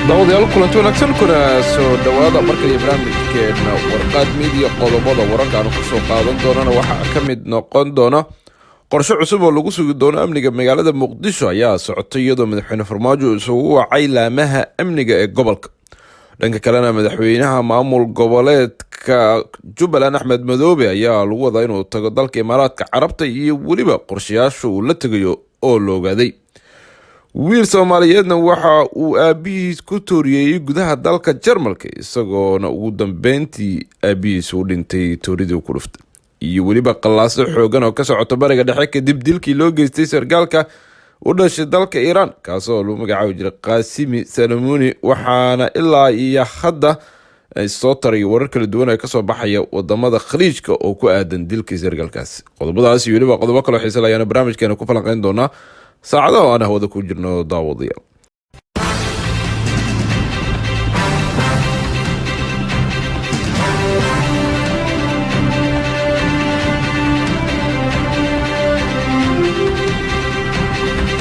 daawadayaal kulanti wanaagsan kuna soo dhawaada markale barnaamijkeena warqaad midiya qodobada wararka aanu kusoo qaadan doonana waxaa ka mid noqon doona qorshe cusub oo lagu sugi doono amniga magaalada muqdisho ayaa socotay iyadoo madaxweyne farmaajo isugu wacay laamaha amniga ee gobolka. dhanka kalena madaxweynaha maamul goboleedka Jubbaland Axmed Madoobe ayaa lagu wadaa inuu tago dalka Imaaraadka Carabta iyo weliba qorshayaasha uu la tagayo oo la ogaaday. wiil Soomaaliyeedna waxa uu aabihiis ku tooriyay gudaha dalka Jarmalka isagoona ugu dambeyntii aabihiis u dhintay tooridii ku dhuftay iyo weliba qallaaso xoogan oo ka socoto bariga dhexe kadib dilkii loo geystay sargaalka u dhashay dalka Iran kaasoo lagu magacaabo jiray Qaasimi Salamuni waxaana ilaa iyo hadda ay soo taray warar kala duwan ay kasoo baxaya wadamada khaliijka oo ku aadan dilkii sargaalkaas. qodobadaas iyo weliba qodobo kale xiiso leh ayaan barnaamijkeena ku falanqeyn doonaa saacadaha oo aan hawada ku jirno daawadayaal.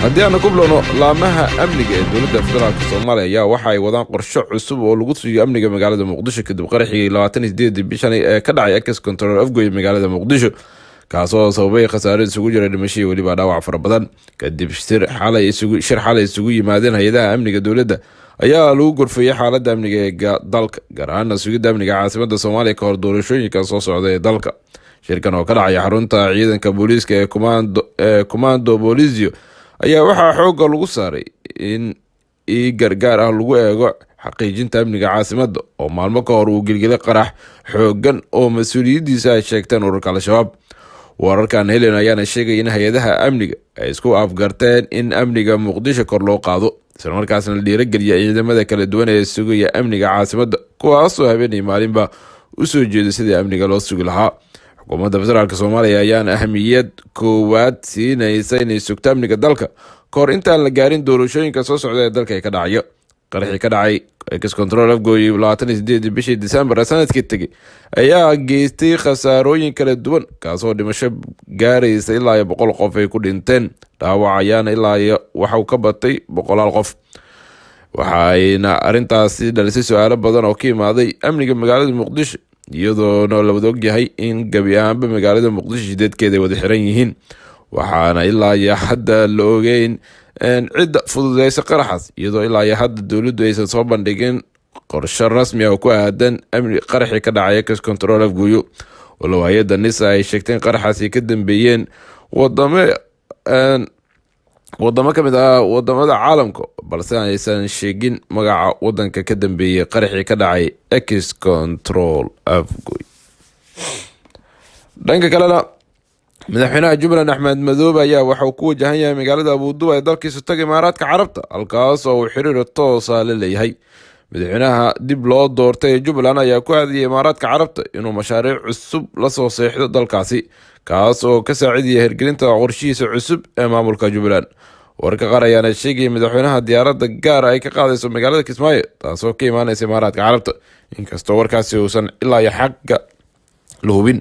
haddii aanu ku bilowno laamaha amniga ee dowladda federaalk Soomaaliya ayaa waxa ay wadaan qorshe cusub oo lagu sugiyo amniga magaalada Muqdisho kadib qaraxii 28 bishan ee ka dhacay Access Control Afgoy magaalada Muqdisho kaasoo sababay khasaare isugu jira dhimasho iyo weliba dhaawac fara badan. kadib shir xalay isugu yimaadeen hay'adaha amniga dowladda ayaa lagu gorfeeyay xaaladda amniga ee dalka gaar ahaan sugidda amniga caasimadda Soomaaliya ka hor doorashooyinka soo socda ee dalka. shirkan oo ka dhacay xarunta ciidanka booliiska ee Commando Polizio ayaa waxaa xoogga lagu saaray in gargaar ah lagu eego xaqiijinta amniga caasimadda oo maalmo ka hor uu gilgilay qarax xoogan oo mas-uuliyadiisa ay sheegteen ururka Al-Shabaab. wararkan helen ayaana sheegay in hay'adaha amniga ay isku afgarteen in amniga Muqdisho kor loo qaado isla markaasna la dhiirigeliyo ciidamada kala duwan ee sugaya amniga caasimadda kuwaasoo habeenay maalinba u soo jeeda sidii amniga loo sugi lahaa. xukuumadda federaalk Soomaaliya ayaana ahmiyad koowaad siinaysa inay sugto amniga dalka kahor intaan la gaarin doorashooyinka soo socda ee dalka ka dhacaya. qaraxii ka dhacay Access Control Afgoy 28 bishii December sanadkii tagay ayaa geystay khasaarooyin kala duwan kaasoo dhimasho gaaraysa ilaa 100 qof ay ku dhinteen dhaawac ayaana ilaa waxa uu ka batay 100 qof. waxayna arintaasi dhalisay su'aalo badan oo ka imaaday amniga magaalada Muqdisho iyadoona la wada ogyahay in gabi ahaanba magaalada Muqdisho jidadkeeda ay wada xiran yihiin waxaana ilaa iyo hadda la ogeyn cidda fududeysa qaraxaas iyadoo ilaa iyo hadda dowladdu aysan soo bandhigin qorshe rasmi ah oo ku aadan amni qaraxii ka dhacay Access Control Afgoy oo hay'adda NISA ay sheegteen qaraxaasi ka dambeeyeen wadamo ka mid ah wadamada caalamka balse aysan sheegin magaca wadanka ka dambeeyay qaraxii ka dhacay Access Control Afgoy. dhanka kalena madaxweynaha Jubbaland Axmed Madoobe ayaa waxa uu ku wajahan yahay magaalada Abu Dhabi ee dalkiisa taga Imaaraadka Carabta halkaas oo uu xiriir toos ah la leeyahay. madaxweynaha dib loo doortay ee Jubbaland ayaa ku aadiyay Imaaraadka Carabta inuu mashaariic cusub la soo seexdo dalkaasi kaas oo ka saacidaya hirgelinta qorshihiisa cusub ee maamulka Jubbaland. warka qaar ayaana sheegay madaxweynaha diyaaradda gaar ay ka qaadayso magaalada Kismaayo taasoo ka imaanaysa Imaaraadka Carabta inkastoo warkaasi uusan ilaa iyo xagga la hubin.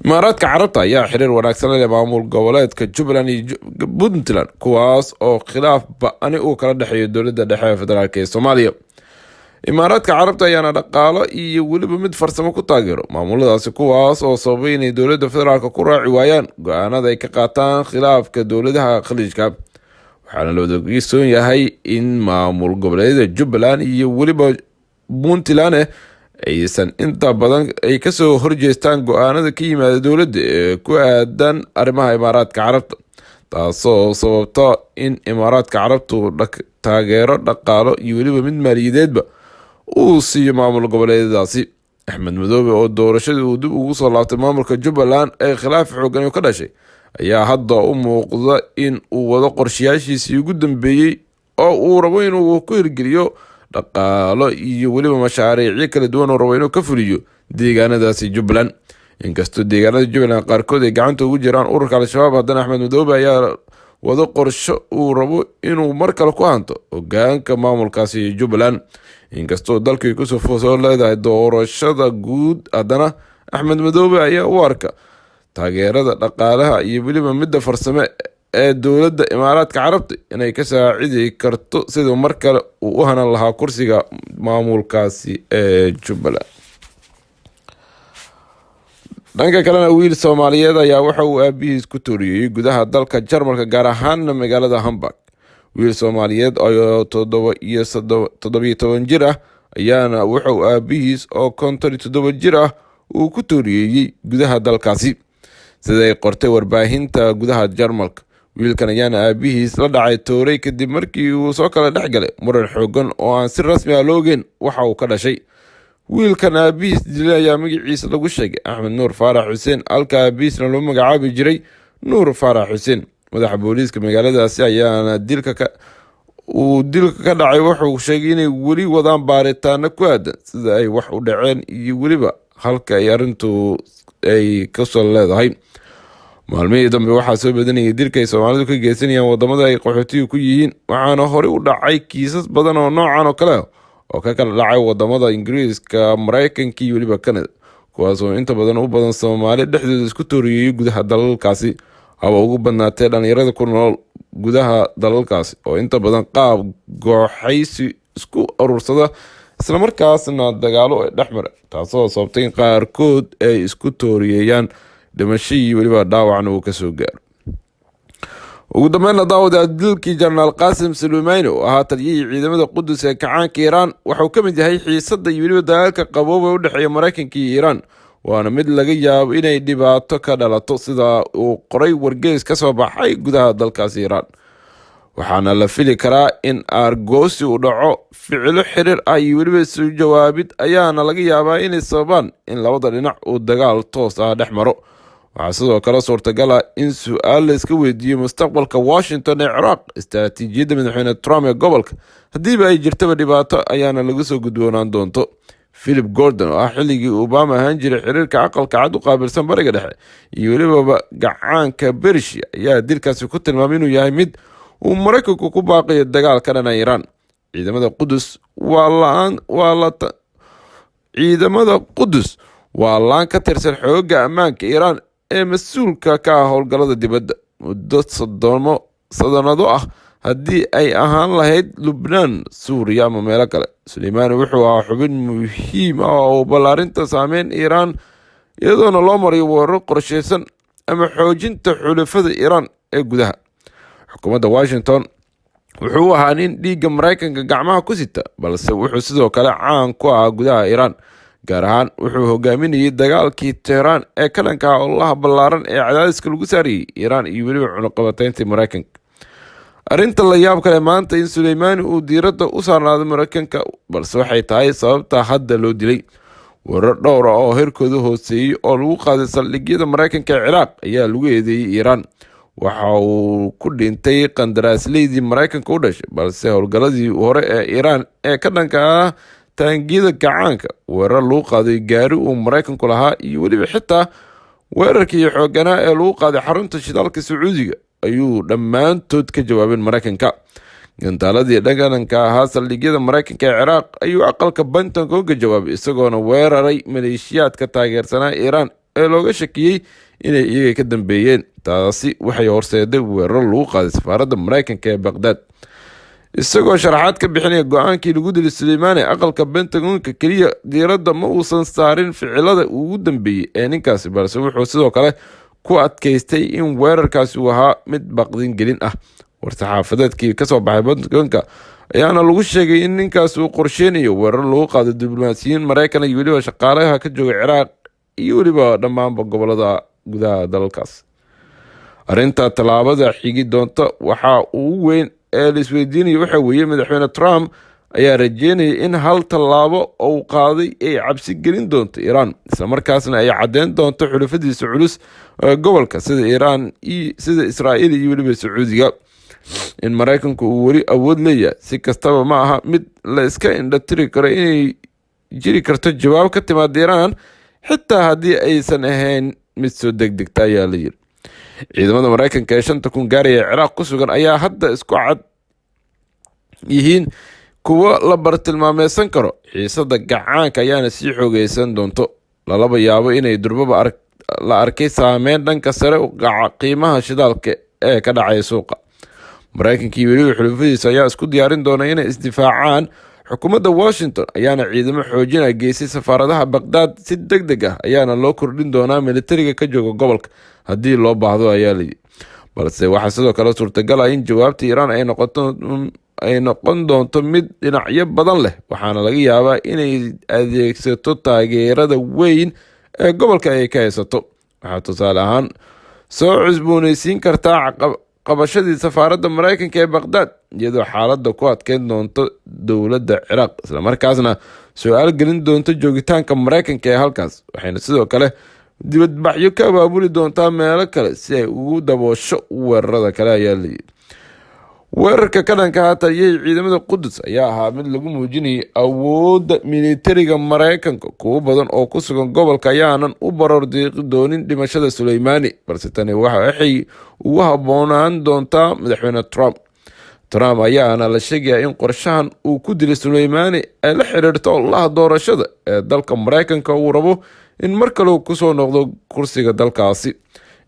Imaaraadka Carabta ayaa xiriir wanaagsan leh maamul goboleedka Jubbaland iyo Puntland kuwaas oo khilaaf ba'ani uu kala dhaxeeyo dowladda dhexe ee federaalk ee Soomaaliya. Imaaraadka Carabta ayaana dhaqaalo iyo weliba mid farsamo ku taageero maamuladaasi kuwaas oo sababay inay dowladda federaalk ku raaci waayaan go'aanada ay ka qaataan khilaafka dowladaha khaliijka. waxaana la wada ogsoon yahay in maamul goboleedyada Jubbaland iyo weliba Puntland aysan inta badan ay kasoo horjeestaan go'aanada ka yimaada dowladda ee ku aadan arrimaha Imaaraadka Carabta taasoo sababta in Imaaraadka Carabtu taageero dhaqaalo iyo weliba mid maaliyadeedba uu siiyo maamul goboleedyadaasi. Axmed Madoobe oo doorashadii uu dib ugu soo laabtay maamulka Jubbaland ee khilaaf xoogan ka dhashay ayaa hadda u muuqda in uu wado qorshayaashiisii ugu dambeeyay oo uu rabo inuu ku hirgeliyo dhaqaalo iyo weliba mashaariic kala duwan oo rabo inuu ka fuliyo deegaanadaasi Jubbaland. inkastoo deegaanada Jubbaland qaarkood ay gacanta ugu jiraan ururka Al-Shabaab haddana Axmed Madoobe ayaa wado qorshe uu rabo inuu mar kale ku hanto hoggaanka maamulkaasi Jubbaland. inkastoo dalkii kusoo foosoo leedahay doorashada guud haddana Axmed Madoobe ayaa u arka taageerada dhaqaalaha iyo weliba midda farsamo ee dowladda imaaraadka carabta inay ka saacidi karto siduu mar kale uu u hanan lahaa kursiga maamulkaasi ee Jubbaland. dhanka kalena wiil Soomaaliyeed ayaa waxa uu aabihiis ku tooriyey gudaha dalka Jarmalka, gaar ahaan magaalada Hamburg. wiil Soomaaliyeed oo 17 jir ah ayaana waxa uu aabihiis oo 57 jir ah uu ku tooriyey gudaha dalkaasi, siday qortay warbaahinta gudaha Jarmalka. wiilkan ayaana aabihiis la dhacay tooray kadib markii uu soo kala dhex galay muran xoogan oo aan si rasmi ah loo ogeyn waxa uu ka dhashay. wiilkan aabihiis dilay ayaa magaciisa lagu sheegay Axmed Nuur Faarax Xuseen, halka aabihiisna loo magacaabi jiray Nuur Faarax Xuseen. madaxa booliiska magaaladaasi ayaana dilka ka dhacay wuxuu sheegay inay weli wadaan baaritaano ku aadan sida ay wax u dhaceen iyo weliba halka ay arrintu ay kasoo leedahay. maalmihii dambe waxaa soo badanayay dilka ay Soomaalidu ka geysanayaan wadamada ay qaxootiga ku yihiin, waxaana horey u dhacay kiisas badan oo noocan oo kale oo ka kala dhacay wadamada Ingiriiska, Mareykanka iyo weliba Canada, kuwaas oo inta badan u badan Soomaali dhexdooda isku tooriyey gudaha dalalkaasi, haba ugu badnaatee dhalinyarada ku nool gudaha dalalkaasi oo inta badan qaab gooxaysi isku urursada islamarkaasna dagaalo ay dhexmara, taasoo sababtay in qaarkood ay isku tooriyeyaan dhimasho iyo weliba dhaawacna uu kasoo gaaro. ugu dambeynna daawada dilkii Jenaraal Qaasim Sulaymaani oo ahaa taliyihii ciidamada Qudus ee kacaanka Iiraan waxuu ka mid yahay xiisadda iyo weliba dagaalka qabooba u dhexeeya Mareykanka iyo Iiraan, waana mid laga yaabo inay dhibaato ka dhalato sida uu qoray wargeys ka soo baxay gudaha dalkaasi Iiraan. waxaana la fili karaa in aargoosi uu dhaco, ficilo xiriir ah iyo weliba isu jawaabid ayaana laga yaabaa inay sababaan in labada dhinac uu dagaal toos ah dhex maro. waxaa sidoo kale suurtagal ah in su-aal la iska weydiiyo mustaqbalka Washington ee Ciraaq, istaraatiijiyadda madaxweyne Trump ee gobolka, haddiiba ay jirtaba dhibaato ayaana laga soo gudboonaan doonto. Philip Gordon oo ah xilligii Obama ahaan jiray xiriirka aqalka cad u qaabilsan bariga dhexe iyo weliba gacaanka Persia ayaa dilkaasi ku tilmaamay inuu yahay mid uu Mareykanku ku baaqiyo dagaal ka dhana Iiraan. ciidamada Qudus waa laan ka tirsan xoogga ammaanka Iiraan ee mas-uulka ka ah howlgallada dibadda muddo soddonado ah, haddii ay ahaan lahayd Lubnaan, Suuriya ama meelo kale. Sulaymaani wuxuu ahaa xubin muhiim ah oo ballaarinta saameyn Iiraan iyadoona loo marayo weeraro qorsheysan ama xoojinta xulafada Iiraan ee gudaha. xukuumadda Washington wuxuu ahaa nin dhiigga Mareykanka gacmaha ku sita, balse wuxuu sidoo kale caan ku ahaa gudaha Iiraan, gaar ahaan wuxuu hogaaminayay dagaalkii Tehran ee ka dhanka ah ololaha ballaaran ee cadaadiska lagu saarayay Iiraan iyo weliba cunaqabataynta Mareykanka. arrinta la yaab kale maanta in Sulaymaani uu diiradda u saarnaado Mareykanka, balse waxay tahay sababta hadda loo dilay. weerar dhowr ah oo heerkooda hooseeyey oo lagu qaaday saldhigyada Mareykanka ee Ciraaq ayaa lagu eedeeyey Iiraan. waxa uu ku dhintay qandaraaslaydii Mareykanka u dhashay, balse howlgalladii hore ee Iiraan ee ka dhanka ah taangiyada gacaanka, weerar lagu qaaday gaari uu Mareykanku lahaa iyo weliba xitaa weerarkii xooganaa ee lagu qaaday xarunta shidaalka Sacuudiga ayuu dhammaantood ka jawaabeen Mareykanka. gantaaladii dhaganka ahaa saldhigyada Mareykanka ee Ciraaq ayuu aqalka Pentagon uga jawaabay, isagoona weeraray maleeshiyaadka taageersanaa Iiraan ee looga shakiyey inay iyaga ka dambeeyeen. taasi waxay horseeday weerar lagu qaaday safaaradda Mareykanka ee Baghdad. isagoo sharaxaad ka bixinaya go-aankii lagu dilay Sulaymaani, aqalka Pentagonka keliya diiradda ma uusan saarin ficilada ugu dambeeyey ee ninkaasi, balse wuxuu sidoo kale ku adkaystay in weerarkaasi uu ahaa mid baqdin gelin ah. war-saxaafadeedkii kasoo baxay Pentagonka ayaana lagu sheegay in ninkaas uu qorsheynayo weerar lagu qaado diblomaasiyiin Mareykan iyo weliba shaqaalaha ka jooga Ciraaq iyo weliba dhammaanba gobolada gudaha dalalkaas. arrinta tallaabada xigi doonta waxa ugu weyn ee la isweydiinayo waxa weeye madaxweyne Trump ayaa rajeynaya in hal tallaabo uu qaaday ay cabsi gelin doonto Iiraan, islamarkaasna ay caddeyn doonto xulafadiisa culus gobolka sida Iiraan iyo sida Israa'iil iyo weliba Sacuudiga. in Mareykanku uu weli awood leeyahay si kastaba ma aha mid la iska indhatiri karo inay jiri karto jawaab ka timaada Iiraan, xitaa haddii aysan ahayn mid soo degdegta ayaa la yiri. ciidamada Mareykanka ee 5,000 gaaraya Ciraaq ku sugan ayaa hadda isku cad yihiin kuwa la bartilmaameysan karo. xiisadda gacaanka ayaana sii xoogeysan doonto, lalaba yaabo inay durbaba la arkay saameyn dhanka sare u qaca qiimaha shidaalka ee ka dhacaya suuqa. Maraykanka iyo weliba xulafadiisa ayaa isku diyaarin doona inay isdifaacaan. Xukuumadda Washington ayaana ciidamo xoojina geysay safaaradaha Baghdad si degdeg ah ayaana loo kordhin doonaa militariga ka jooga gobolka haddii loo baahdo ayaa la yidhi. Balse waxaa sidoo kale suurtagal ah in jawaabta Iiraan ay noqon doonto mid dhinacyo badan leh, waxaana laga yaabaa inay adeegsato taageerada weyn ee gobolka ay ka haysato. Waxaa tusaale ahaan soo cusboonaysiin kartaa qabashadii safaaradda Maraykanka ee Baghdad, iyadoo xaaladda ku adkeyn doonto dowladda Ciraaq, islamarkaasna su-aal gelin doonto joogitaanka Maraykanka ee halkaas. Waxayna sidoo kale dibadbaxyo ka abaabuli doontaa meelo kale si ay ugu daboosho weerarada kale ayaa layidhi. Weerarka ka dhanka taliyay ciidamada Qudus ayaa ahaa mid lagu muujinayay awoodda militariga Maraykanka. Kuwo badan oo ku sugan gobolka ayaanan u baroor diiqi doonin dhimashada Suleymaani, balse tani waxay ugu habboonaan doontaa madaxweyne Trump ayaana la sheegayaa in qorshahan uu ku dilay Suleymaani ay la xiriirto olaha doorashada ee dalka Maraykanka uu rabo in mar kale uu kusoo noqdo kursiga dalkaasi.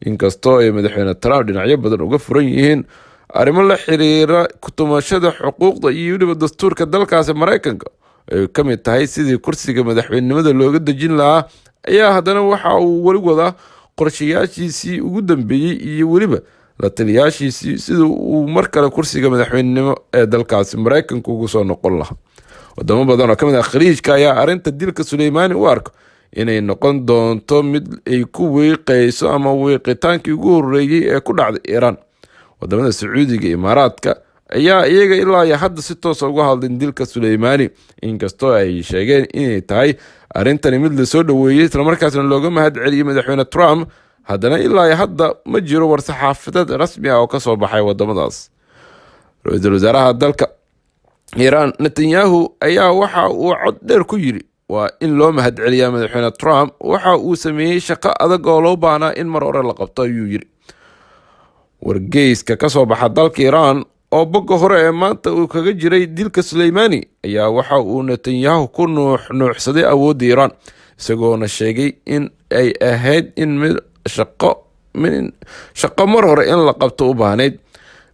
Inkastoo ay madaxweyne Trump dhinacyo badan uga furan yihiin arrimo la xiriira kutumashada xuquuqda iyo weliba dastuurka dalkaasi Maraykanka ay ka mid tahay sidii kursiga madaxweynenimada looga dejin lahaa, ayaa haddana waxa uu weli wadaa qorshayaashiisii ugu dambeeyey iyo weliba la taliyaashiisii sida uu mar kale kursiga madaxweynenimo ee dalkaasi Maraykanka ugu soo noqon lahaa. Wadamo badan oo ka mid ah khaliijka ayaa arrinta dilka Suleymaani u arko inay noqon doonto mid ay ku wiiqayso ama wiiqitaankii ugu horreeyey ee ku dhacday Iiraan. Wadamada Sacuudiga iyo Imaaraadka ayaa iyaga ilaa iyo hadda si toos uga hadlin dilka Suleymaani, inkastoo ay sheegeen inay tahay arrintani mid la soo dhoweeyey islamarkaasna looga mahad celiyey madaxweyne Trump. Haddana ilaa iyo hadda ma jiro war-saxaafadeed rasmi ah oo ka soo baxay wadamadaas. Ra-iisul wasaaraha dalka Iiraan Netanyahu ayaa waxa uu cod dheer ku yiri waa in loo mahad celiyaa madaxweyne Trump. Waxa uu sameeyey shaqo adag oo loo baahnaa in mar hore la qabto ayuu yiri. Wargeyska ka soo baxa dalka Iiraan oo bogga hore ee maanta uu kaga jiray dilka Suleymaani ayaa waxa uu Netanyahu ku nuuxsaday awoodda Iiraan, isagoona sheegay in ay ahayd in shaqo mar hore in la qabto u baahnayd.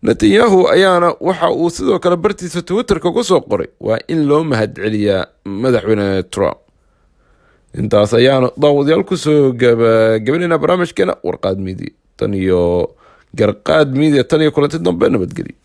Netanyahu ayaana waxa uu sidoo kale bartiisa Twitterka ku soo qoray waa in loo mahad celiyaa madaxweyne Trump. Intaas ayaanu daawadayaal ku soo gabagabaynayna barnaamijkeena Warqaad Media tan iyo Garqaad Media tan iyo kulanti dambe nabadgelyo.